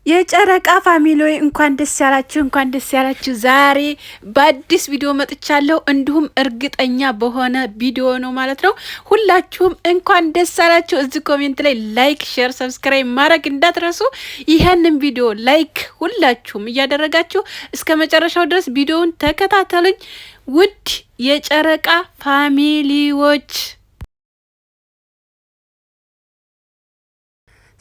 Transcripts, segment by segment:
የጨረቃ ፋሚሊዎች እንኳን ደስ ያላችሁ፣ እንኳን ደስ ያላችሁ። ዛሬ በአዲስ ቪዲዮ መጥቻለሁ። እንዲሁም እርግጠኛ በሆነ ቪዲዮ ነው ማለት ነው። ሁላችሁም እንኳን ደስ ያላችሁ። እዚህ ኮሜንት ላይ ላይክ፣ ሼር፣ ሰብስክራይብ ማድረግ እንዳትረሱ። ይሄንን ቪዲዮ ላይክ ሁላችሁም እያደረጋችሁ እስከ መጨረሻው ድረስ ቪዲዮውን ተከታተሉኝ። ውድ የጨረቃ ፋሚሊዎች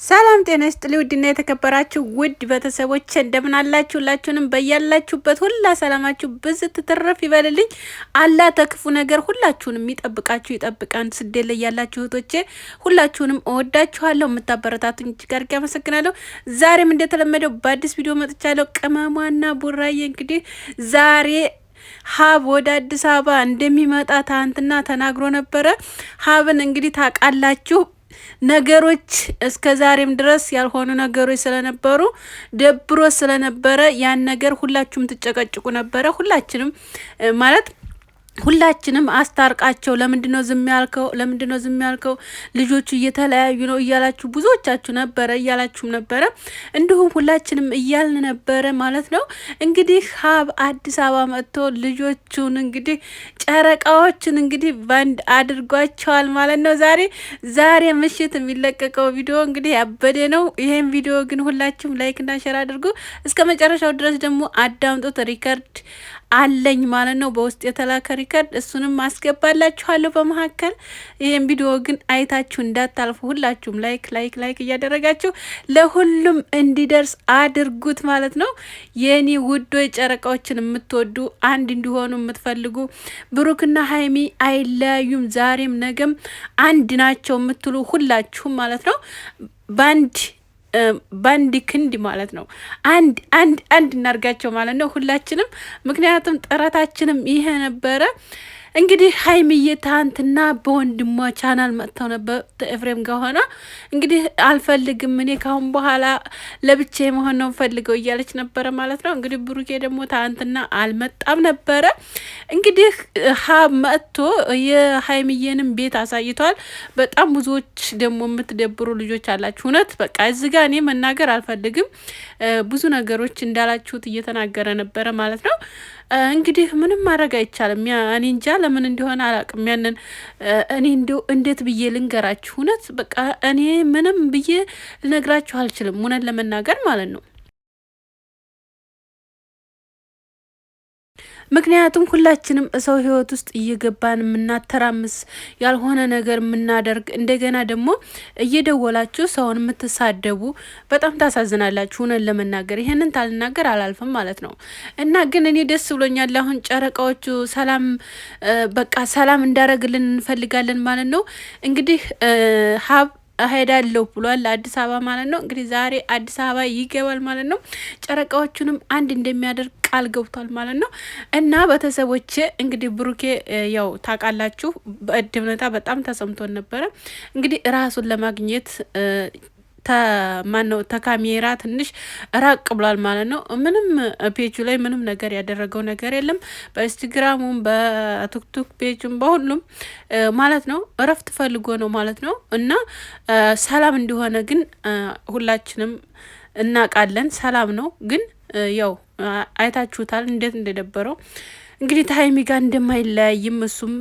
ሰላም ጤና ይስጥልኝ። ውድና የተከበራችሁ ውድ ቤተሰቦች እንደምን አላችሁ? ሁላችሁንም በያላችሁበት ሁላ ሰላማችሁ ብዝት ትተረፍ ይበልልኝ። አላህ ተክፉ ነገር ሁላችሁንም ይጠብቃችሁ ይጠብቃን። ስደት ላይ ያላችሁ እህቶቼ ሁላችሁንም እወዳችኋለሁ። የምታበረታቱኝ እጅግ አድርጌ አመሰግናለሁ። ዛሬም እንደተለመደው በአዲስ ቪዲዮ መጥቻለሁ። ቅመሟና ቡራዬ እንግዲህ ዛሬ ሀብ ወደ አዲስ አበባ እንደሚመጣ ትናንትና ተናግሮ ነበረ። ሀብን እንግዲህ ታውቃላችሁ ነገሮች እስከ ዛሬም ድረስ ያልሆኑ ነገሮች ስለነበሩ ደብሮ ስለነበረ ያን ነገር ሁላችሁም ትጨቀጭቁ ነበረ። ሁላችንም ማለት ሁላችንም አስታርቃቸው፣ ለምንድነው ዝም ያልከው? ለምንድነው ዝም ያልከው? ልጆቹ እየተለያዩ ነው እያላችሁ ብዙዎቻችሁ ነበረ እያላችሁም ነበረ። እንዲሁም ሁላችንም እያልን ነበረ ማለት ነው። እንግዲህ ሀብ አዲስ አበባ መጥቶ ልጆቹን እንግዲህ ጨረቃዎችን እንግዲህ ባንድ አድርጓቸዋል ማለት ነው። ዛሬ ምሽት የሚለቀቀው ቪዲዮ እንግዲህ ያበደ ነው። ይሄን ቪዲዮ ግን ሁላችሁም ላይክ እና ሼር አድርጉ። እስከ መጨረሻው ድረስ ደግሞ አዳምጡት። ሪከርድ አለኝ ማለት ነው፣ በውስጥ የተላከ ሪከርድ። እሱንም ማስገባላችኋለሁ በመካከል። ይሄን ቪዲዮ ግን አይታችሁ እንዳታልፉ። ሁላችሁም ላይክ እያደረጋችሁ ለሁሉም እንዲደርስ አድርጉት ማለት ነው። የኔ ውዶ ጨረቃዎችን የምትወዱ አንድ እንዲሆኑ የምትፈልጉ ብሩክና ሀይሚ አይለያዩም፣ ዛሬም ነገም አንድ ናቸው የምትሉ ሁላችሁም ማለት ነው ባንድ ክንድ ማለት ነው። አንድ እናርጋቸው ማለት ነው ሁላችንም። ምክንያቱም ጥረታችንም ይሄ ነበረ። እንግዲህ ሀይሚዬ ትናንትና በወንድሟ ቻናል መጥተው ነበር ኤፍሬም ጋር ሆና እንግዲህ አልፈልግም እኔ ካሁን በኋላ ለብቻ መሆን ነው ፈልገው እያለች ነበረ ማለት ነው። እንግዲህ ብሩኬ ደግሞ ትናንትና አልመጣም ነበረ። እንግዲህ ሀብ መጥቶ የሀይሚዬንም ቤት አሳይቷል። በጣም ብዙዎች ደግሞ የምትደብሩ ልጆች አላችሁ። እውነት በቃ እዚህ ጋር እኔ መናገር አልፈልግም። ብዙ ነገሮች እንዳላችሁት እየተናገረ ነበረ ማለት ነው። እንግዲህ ምንም ማድረግ አይቻልም። እኔ እንጃ ለምን እንደሆነ አላውቅም። ያንን እኔ እንዴት ብዬ ልንገራችሁ? እውነት በቃ እኔ ምንም ብዬ ልነግራችሁ አልችልም፣ እውነት ለመናገር ማለት ነው። ምክንያቱም ሁላችንም ሰው ህይወት ውስጥ እየገባን የምናተራምስ ያልሆነ ነገር የምናደርግ እንደገና ደግሞ እየደወላችሁ ሰውን የምትሳደቡ በጣም ታሳዝናላችሁ። እውነት ለመናገር ይሄንን ታልናገር አላልፍም ማለት ነው። እና ግን እኔ ደስ ብሎኛል። አሁን ጨረቃዎቹ ሰላም በቃ ሰላም እንዳረግልን እንፈልጋለን ማለት ነው። እንግዲህ ሀብ እሄዳለሁ ብሏል አዲስ አበባ ማለት ነው። እንግዲህ ዛሬ አዲስ አበባ ይገባል ማለት ነው። ጨረቃዎቹንም አንድ እንደሚያደርግ ቃል ገብቷል ማለት ነው። እና ቤተሰቦቼ እንግዲህ ብሩኬ ያው ታውቃላችሁ በእድምነታ በጣም ተሰምቶን ነበረ። እንግዲህ ራሱን ለማግኘት ማነው ተካሜራ ትንሽ ራቅ ብሏል ማለት ነው። ምንም ፔጁ ላይ ምንም ነገር ያደረገው ነገር የለም። በኢንስታግራሙም በቲክቶክ ፔጁም በሁሉም ማለት ነው እረፍት ፈልጎ ነው ማለት ነው። እና ሰላም እንደሆነ ግን ሁላችንም እናውቃለን። ሰላም ነው ግን ያው አይታችሁታል እንዴት እንደደበረው። እንግዲህ ታይሚ ጋር እንደማይለያይም እሱም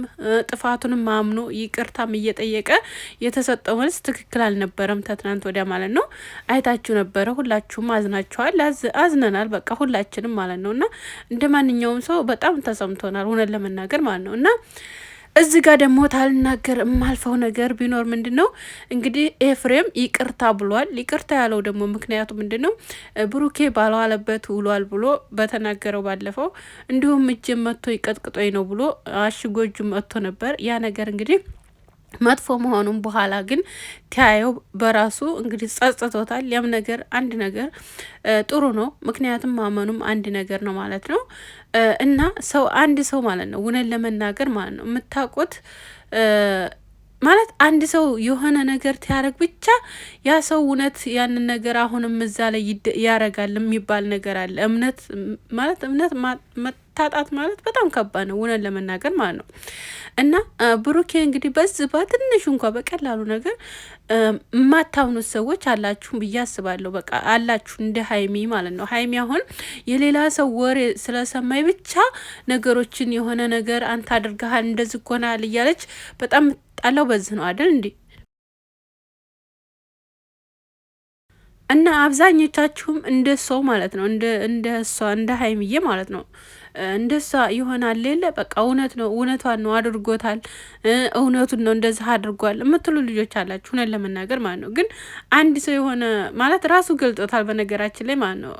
ጥፋቱንም አምኖ ይቅርታም እየጠየቀ የተሰጠው መልስ ትክክል አልነበረም። ተትናንት ወዲያ ማለት ነው አይታችሁ ነበረ። ሁላችሁም አዝናችኋል፣ አዝነናል በቃ ሁላችንም ማለት ነው። እና እንደ ማንኛውም ሰው በጣም ተሰምቶናል እውነት ለመናገር ማለት ነው። እና እዚህ ጋር ደግሞ ታልናገር የማልፈው ነገር ቢኖር ምንድን ነው እንግዲህ ኤፍሬም ይቅርታ ብሏል። ይቅርታ ያለው ደግሞ ምክንያቱ ምንድን ነው? ብሩኬ ባልዋለበት ውሏል ብሎ በተናገረው ባለፈው እንዲሁም እጅ መጥቶ ይቀጥቅጦኝ ነው ብሎ አሽጎ እጁ መጥቶ ነበር። ያ ነገር እንግዲህ መጥፎ መሆኑን በኋላ ግን ተያየው በራሱ እንግዲህ ጸጽቶታል። ያም ነገር አንድ ነገር ጥሩ ነው፣ ምክንያቱም ማመኑም አንድ ነገር ነው ማለት ነው። እና አንድ ሰው ማለት ነው እውነት ለመናገር ማለት ነው የምታውቁት ማለት አንድ ሰው የሆነ ነገር ትያረግ ብቻ ያ ሰው እውነት ያንን ነገር አሁንም እዛ ላይ ያረጋል የሚባል ነገር አለ። እምነት ማለት እምነት ማታጣት ማለት በጣም ከባድ ነው እውነት ለመናገር ማለት ነው። እና ብሩኬ እንግዲህ በዚህ በትንሹ እንኳ በቀላሉ ነገር የማታምኑት ሰዎች አላችሁ ብዬ አስባለሁ። በቃ አላችሁ እንደ ሀይሚ ማለት ነው። ሀይሚ አሁን የሌላ ሰው ወሬ ስለሰማይ ብቻ ነገሮችን የሆነ ነገር አንተ አድርገሃል እንደዚህ ኮናል እያለች በጣም ጣላው በዚህ ነው አይደል እንዴ? እና አብዛኞቻችሁም እንደ ሰው ማለት ነው እንደ እሷ እንደ ሀይሚዬ ማለት ነው እንደሷ ይሆናል ሌለ በቃ እውነት ነው እውነቷን ነው አድርጎታል፣ እውነቱን ነው እንደዚህ አድርጓል የምትሉ ልጆች አላችሁ እውነት ለመናገር ማለት ነው። ግን አንድ ሰው የሆነ ማለት ራሱ ገልጦታል በነገራችን ላይ ማለት ነው።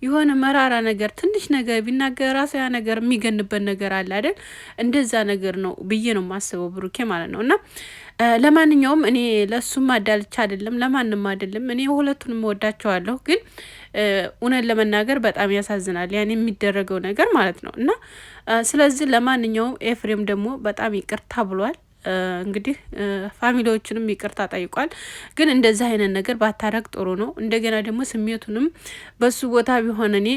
የሆነ መራራ ነገር ትንሽ ነገር ቢናገር ራሱ ያ ነገር የሚገንበት ነገር አለ አይደል? እንደዛ ነገር ነው ብዬ ነው የማስበው ብሩኬ ማለት ነው። እና ለማንኛውም እኔ ለሱም አዳልቻ አይደለም ለማንም አይደለም፣ እኔ ሁለቱንም ወዳቸዋለሁ ግን እውነት ለመናገር በጣም ያሳዝናል ያን የሚደረገው ነገር ማለት ነው። እና ስለዚህ ለማንኛውም ኤፍሬም ደግሞ በጣም ይቅርታ ብሏል። እንግዲህ ፋሚሊዎችንም ይቅርታ ጠይቋል። ግን እንደዚህ አይነት ነገር ባታረግ ጥሩ ነው። እንደገና ደግሞ ስሜቱንም በሱ ቦታ ቢሆን እኔ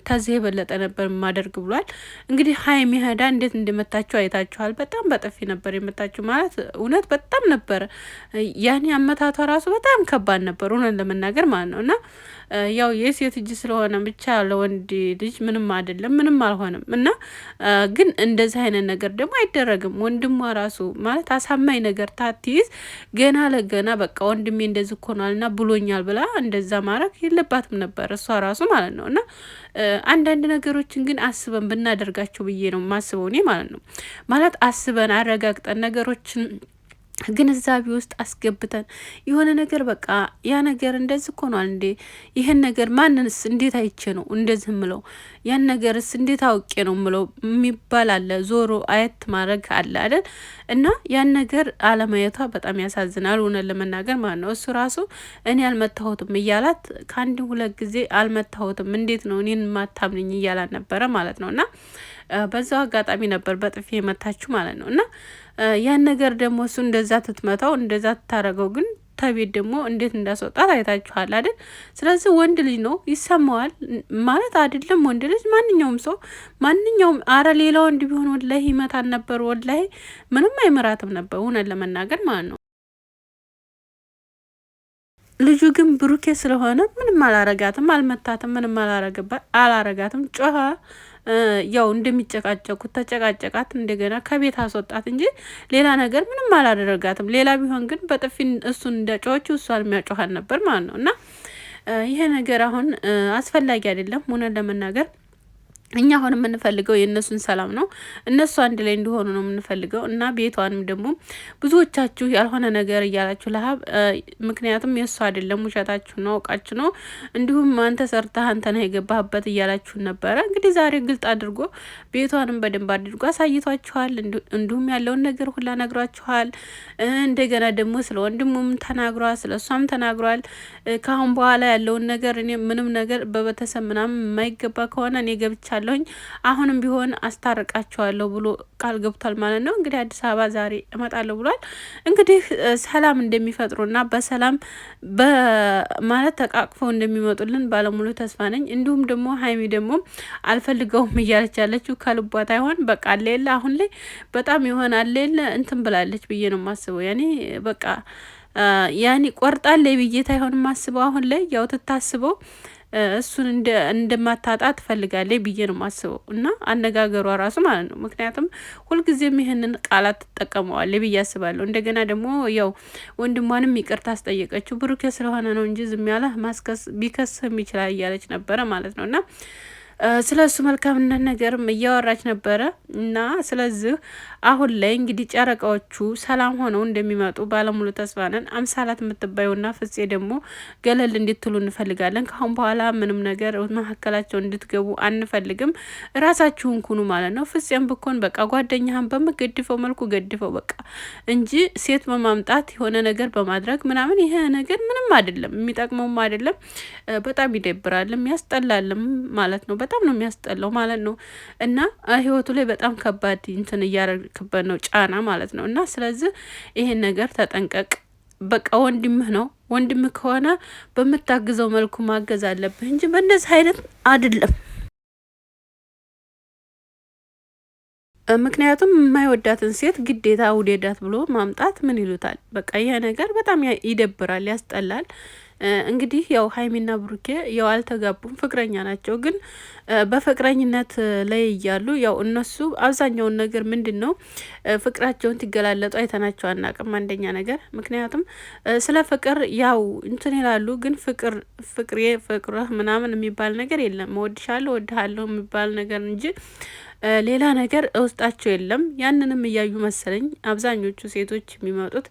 ተዚህ የበለጠ ነበር የማደርግ ብሏል። እንግዲህ ሀይሚ ሄዳ እንዴት እንደመታችሁ አይታችኋል። በጣም በጥፊ ነበር የመታችሁ ማለት እውነት በጣም ነበረ። ያኔ አመታቷ ራሱ በጣም ከባድ ነበር እውነት ለመናገር ማለት ነው። እና ያው የሴት እጅ ስለሆነ ብቻ ለወንድ ልጅ ምንም አይደለም፣ ምንም አልሆንም። እና ግን እንደዚህ አይነት ነገር ደግሞ አይደረግም። ወንድሟ ራሱ ማለት አሳማኝ ነገር ታትይዝ ገና ለገና በቃ ወንድሜ እንደዚህ ኮኗልና ብሎኛል ብላ እንደዛ ማድረግ የለባትም ነበር እሷ ራሱ ማለት ነው። እና አንዳንድ ነገሮችን ግን አስበን ብናደርጋቸው ብዬ ነው ማስበው እኔ ማለት ነው። ማለት አስበን አረጋግጠን ነገሮችን ግንዛቤ ውስጥ አስገብተን የሆነ ነገር በቃ ያ ነገር እንደዚህ እኮ ነው እንዴ? ይህን ነገር ማንንስ እንዴት አይቼ ነው እንደዚህ ምለው? ያን ነገርስ እንዴት አውቄ ነው ምለው የሚባል አለ። ዞሮ አየት ማድረግ አለ አይደል? እና ያን ነገር አለማየቷ በጣም ያሳዝናል እውነት ለመናገር ማለት ነው። እሱ ራሱ እኔ አልመታሁትም እያላት ከአንድ ሁለት ጊዜ አልመታሁትም እንዴት ነው እኔን ማታምንኝ እያላት ነበረ ማለት ነው። እና በዛው አጋጣሚ ነበር በጥፊ የመታችሁ ማለት ነው። እና ያን ነገር ደግሞ እሱ እንደዛ ትትመታው እንደዛ ትታረገው ግን ተቤት ደግሞ እንዴት እንዳስወጣት አይታችኋል አይደል? ስለዚህ ወንድ ልጅ ነው ይሰማዋል ማለት አይደለም። ወንድ ልጅ ማንኛውም ሰው ማንኛውም አረ ሌላ ወንድ ቢሆን ወላሂ ይመታን ነበር፣ ወላሂ ምንም አይመራትም ነበር እውነት ለመናገር ማለት ነው። ልጁ ግን ብሩኬ ስለሆነ ምንም አላረጋትም፣ አልመታትም፣ ምንም አላረጋትም። ጮኸ ያው እንደሚጨቃጨቁት ተጨቃጨቃት፣ እንደገና ከቤት አስወጣት እንጂ ሌላ ነገር ምንም አላደረጋትም። ሌላ ቢሆን ግን በጥፊን እሱን እንደጮኸች እሷን የሚያጮኋን ነበር ማለት ነው። እና ይሄ ነገር አሁን አስፈላጊ አይደለም እውነት ለመናገር እኛ አሁን የምንፈልገው የእነሱን ሰላም ነው። እነሱ አንድ ላይ እንዲሆኑ ነው የምንፈልገው። እና ቤቷንም ደግሞ ብዙዎቻችሁ ያልሆነ ነገር እያላችሁ ለሀብ ምክንያቱም የእሱ አይደለም ውሸታችሁ ነው አውቃችሁ ነው እንዲሁም አንተ ሰርተህ አንተ ነህ የገባህበት እያላችሁን ነበረ። እንግዲህ ዛሬ ግልጥ አድርጎ ቤቷንም በደንብ አድርጎ አሳይቷችኋል። እንዲሁም ያለውን ነገር ሁላ ነግሯችኋል። እንደገና ደግሞ ስለ ወንድሙም ተናግሯል፣ ስለ እሷም ተናግሯል። ከአሁን በኋላ ያለውን ነገር እኔ ምንም ነገር በቤተሰብ ምናምን የማይገባ ከሆነ እኔ ገብቻ አለሁኝ አሁንም ቢሆን አስታርቃቸዋለሁ ብሎ ቃል ገብቷል ማለት ነው። እንግዲህ አዲስ አበባ ዛሬ እመጣለሁ ብሏል። እንግዲህ ሰላም እንደሚፈጥሩና በሰላም በማለት ተቃቅፈው እንደሚመጡልን ባለሙሉ ተስፋ ነኝ። እንዲሁም ደግሞ ሀይሚ ደግሞ አልፈልገውም እያለች ያለችው ከልቧት አይሆን በቃ አለየለ አሁን ላይ በጣም ይሆን አለየለ እንትን ብላለች ብዬ ነው የማስበው። ያኔ በቃ ያኔ ቆርጣለች ብዬ ታይሆን የማስበው አሁን ላይ ያው ትታስበው እሱን እንደማታጣ ትፈልጋለች ብዬ ነው የማስበው። እና አነጋገሯ ራሱ ማለት ነው። ምክንያቱም ሁልጊዜም ይህንን ቃላት ትጠቀመዋለች ብዬ አስባለሁ። እንደገና ደግሞ ያው ወንድሟንም ይቅርታ አስጠየቀችው። ብሩኬ ስለሆነ ነው እንጂ ዝም ያለ ማስከስ ቢከስም ይችላል እያለች ነበረ ማለት ነው። እና ስለ እሱ መልካምነት ነገርም እያወራች ነበረ። እና ስለዚህ አሁን ላይ እንግዲህ ጨረቃዎቹ ሰላም ሆነው እንደሚመጡ ባለሙሉ ተስፋ ነን። አምሳላት የምትባዩና ፍጼ ደግሞ ገለል እንድትሉ እንፈልጋለን። ካሁን በኋላ ምንም ነገር መካከላቸው እንድትገቡ አንፈልግም። ራሳችሁን ኩኑ ማለት ነው። ፍጼም ብኮን በቃ ጓደኛህን በምገድፈው መልኩ ገድፈው በቃ እንጂ ሴት በማምጣት የሆነ ነገር በማድረግ ምናምን ይሄ ነገር ምንም አይደለም፣ የሚጠቅመውም አይደለም። በጣም ይደብራልም ያስጠላልም ማለት ነው። በጣም ነው የሚያስጠላው ማለት ነው። እና ህይወቱ ላይ በጣም ከባድ እንትን እያረክበት ነው ጫና ማለት ነው። እና ስለዚህ ይሄን ነገር ተጠንቀቅ። በቃ ወንድምህ ነው። ወንድምህ ከሆነ በምታግዘው መልኩ ማገዝ አለብህ እንጂ በእንደዚህ አይነት አይደለም። ምክንያቱም የማይወዳትን ሴት ግዴታ ውዴዳት ብሎ ማምጣት ምን ይሉታል? በቃ ይሄ ነገር በጣም ይደብራል፣ ያስጠላል። እንግዲህ ያው ሀይሚና ብሩኬ ያው አልተጋቡም፣ ፍቅረኛ ናቸው። ግን በፍቅረኝነት ላይ እያሉ ያው እነሱ አብዛኛውን ነገር ምንድን ነው ፍቅራቸውን ትገላለጡ አይተናቸው አናቅም። አንደኛ ነገር ምክንያቱም ስለ ፍቅር ያው እንትን ይላሉ፣ ግን ፍቅሬ ፍቅርህ ምናምን የሚባል ነገር የለም። እወድሻለሁ እወድሃለሁ የሚባል ነገር እንጂ ሌላ ነገር ውስጣቸው የለም። ያንንም እያዩ መሰለኝ አብዛኞቹ ሴቶች የሚመጡት።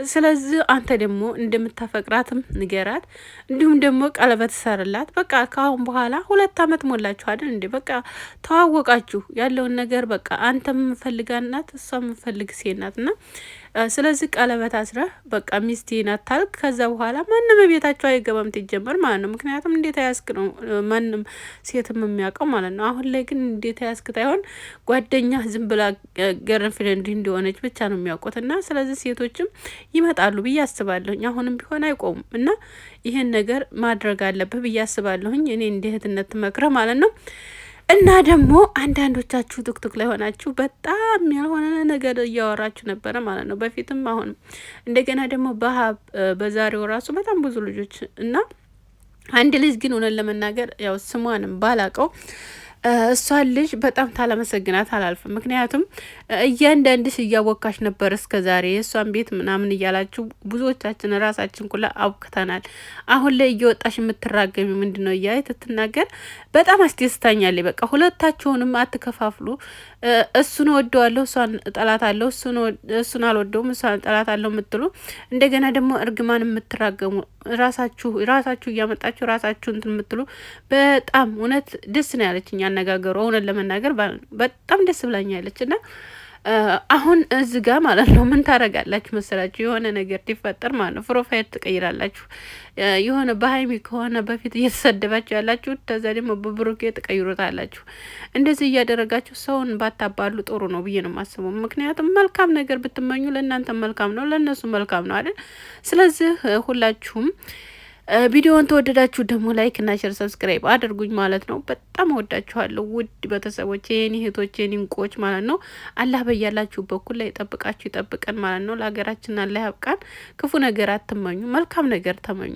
ስለዚህ አንተ ደግሞ እንደምታፈቅራትም ንገራት፣ እንዲሁም ደግሞ ቀለበት ሰርላት። በቃ ከአሁን በኋላ 2 አመት ሞላችሁ አይደል እንዴ? በቃ ተዋወቃችሁ ያለውን ነገር በቃ አንተ የምፈልጋት ናት፣ እሷ የምፈልግ ሴት ናት እና ስለዚህ ቀለበት አስረህ በቃ ሚስቴ ናት ታልክ። ከዛ በኋላ ማንም ቤታቸው አይገባም ትጀመር ማለት ነው። ምክንያቱም እንዴት ያስክ ነው ማንም ሴትም የሚያውቀው ማለት ነው። አሁን ላይ ግን እንዴት ያስክ ታይሆን ጓደኛ ዝም ብላ ገርፍሬንድ እንደሆነች ብቻ ነው የሚያውቁት። እና ስለዚህ ሴቶችም ይመጣሉ ብዬ አስባለሁኝ። አሁንም ቢሆን አይቆሙም እና ይሄን ነገር ማድረግ አለብህ ብዬ አስባለሁኝ። እኔ እንደ እህትነት ትመክረ ማለት ነው። እና ደግሞ አንዳንዶቻችሁ ቲክቶክ ላይ ሆናችሁ በጣም ያልሆነ ነገር እያወራችሁ ነበረ ማለት ነው፣ በፊትም አሁንም። እንደገና ደግሞ በዛሬው ራሱ በጣም ብዙ ልጆች እና አንድ ልጅ ግን እውነት ለመናገር ያው ስሟንም ባላቀው እሷን ልጅ በጣም ታላመሰግናት አላልፍም። ምክንያቱም እያንዳንድሽ እያወካሽ ነበር እስከ ዛሬ የእሷን ቤት ምናምን እያላችሁ ብዙዎቻችን ራሳችን ኩላ አውክተናል። አሁን ላይ እየወጣሽ የምትራገሚ ምንድን ነው እያለ ትትናገር በጣም አስደስታኛል። በቃ ሁለታችሁንም አትከፋፍሉ። እሱን ወደዋለሁ እሷን ጠላታለሁ፣ እሱን አልወደውም እሷን ጠላታለሁ የምትሉ እንደገና ደግሞ እርግማን የምትራገሙ ራሳችሁ እያመጣችሁ ራሳችሁ እንትን የምትሉ በጣም እውነት ደስ ነው ያለችኝ አነጋገሩ። እውነት ለመናገር በጣም ደስ ብላኛለች እና አሁን እዚህ ጋር ማለት ነው ምን ታረጋላችሁ መሰላችሁ? የሆነ ነገር ሊፈጠር ማለት ነው ፕሮፋይል ትቀይራላችሁ። የሆነ በሀይሚ ከሆነ በፊት እየተሰደባችሁ ያላችሁ ተዛ ደግሞ በብሩኬ ትቀይሩታላችሁ። እንደዚህ እያደረጋችሁ ሰውን ባታባሉ ጥሩ ነው ብዬ ነው የማስበው። ምክንያቱም መልካም ነገር ብትመኙ ለእናንተ መልካም ነው፣ ለእነሱ መልካም ነው አይደል? ስለዚህ ሁላችሁም ቪዲዮውን ተወደዳችሁ ደግሞ ላይክ እና ሼር ሰብስክራይብ አድርጉኝ ማለት ነው። በጣም ወዳችኋለሁ ውድ ቤተሰቦች፣ የኔ እህቶች፣ የኔ እንቁዎች ማለት ነው። አላህ በያላችሁ በኩል ላይ ይጠብቃችሁ ይጠብቀን ማለት ነው። ለሀገራችን አላህ ያብቃን። ክፉ ነገር አትመኙ፣ መልካም ነገር ተመኙ።